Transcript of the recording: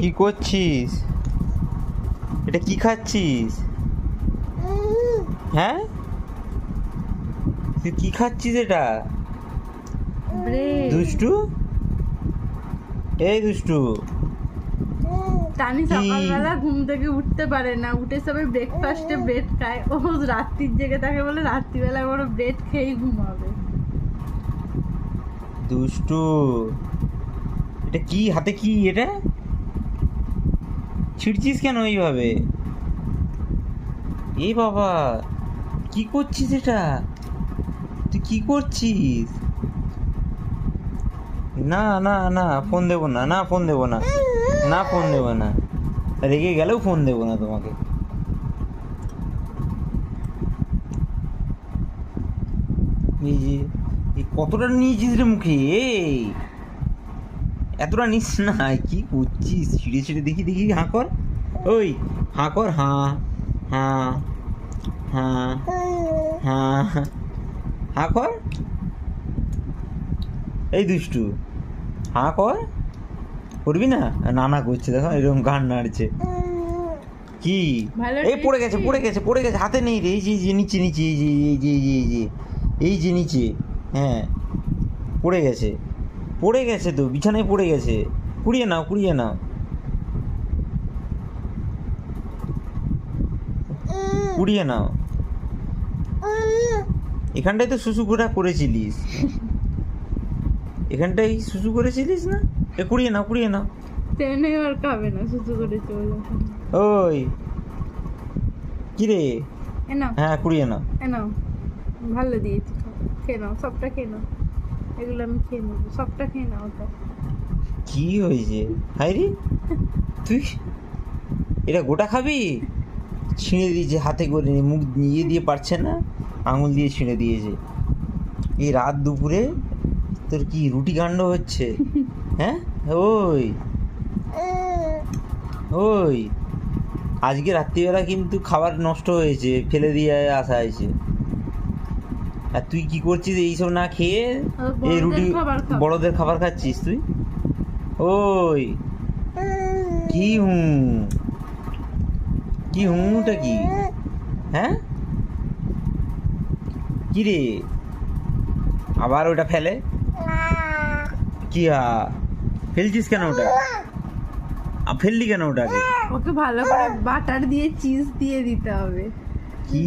কি করছিস? এটা কি খাচ্ছিস? হ্যাঁ, তুই কি খাচ্ছিস এটা? দুষ্টু, এই দুষ্টু, টানি সকালবেলা ঘুম থেকে উঠতে পারে না, উঠে সবাই ব্রেকফাস্টে ব্রেড খায়। ও রাত্রির জেগে থাকে বলে রাত্রিবেলা বড় ব্রেড খেয়েই ঘুমাবে। দুষ্টু, এটা কি হাতে? কি এটা ছিড়ছিস কেন এইভাবে? এই বাবা, কি করছিস এটা? তুই কি করছিস? না না না, ফোন দেবো না, না ফোন দেবো না, না ফোন দেবো না, রেগে গেলেও ফোন দেবো না তোমাকে। এই যে এই কতটা নিয়েছিস রে মুখে? এই এতটা নিস না, কি করছিস? ছিঁড়ে ছিঁড়ে দেখি দেখি, হাঁ কর, ওই হাঁ কর, হাঁ হাঁ হাঁ হাঁ হাঁ কর, এই দুষ্টু, হাঁ কর, করবি না? নানা করছে, দেখো এরকম গান নাড়ছে। কি? এই পড়ে গেছে, পড়ে গেছে, পড়ে গেছে, হাতে নেই রে, এই যে নিচে নিচে, এই যে এই যে এই যে এই যে এই যে নিচে, হ্যাঁ পড়ে গেছে, পড়ে গেছে তো, বিছানায় পড়ে গেছে। কুড়িয়ে নাও, কুড়িয়ে নাও, কুড়িয়ে নাও। এখানটায় তো শুশু ঘোরা করেছিলিস, এখানটাই শুশু করেছিলিস না? এ কুড়িয়ে নাও, কুড়িয়ে নাও। ট্রেনে আর খাবে না, শুধু করে চলে। ওই কি রে? এনাও, হ্যাঁ কুড়িয়ে নাও। এনাও, ভালো দিয়েছি, খেয়ে নাও, সবটা খেয়ে নাও। এগুলো আমি খেয়ে নেবো, সবটা খেয়ে নাও। ওটা কি হয়েছে? হাই রে, তুই এটা গোটা খাবি? ছিঁড়ে দিয়েছে হাতে করে, মুখ নিয়ে দিয়ে পারছে না, আঙুল দিয়ে ছিঁড়ে দিয়েছে। এই রাত দুপুরে তোর কি রুটি কাণ্ড হচ্ছে? হ্যাঁ, ওই ওই আজকে রাত্রিবেলা কিন্তু খাবার নষ্ট হয়েছে, ফেলে দিয়ে আসা হয়েছে। আর তুই কি করছিস এইসব না খেয়ে? এই রুটি, বড়দের খাবার খাচ্ছিস তুই? ওই কি কি হুঁটা কি? হ্যাঁ, কি রে? আবার ওটা ফেলে? কি ফেলছিস কেন ওটা? ফেললি কেন ওটাকে? ওকে ভালো করে বাটার দিয়ে চিজ দিয়ে দিতে হবে। কি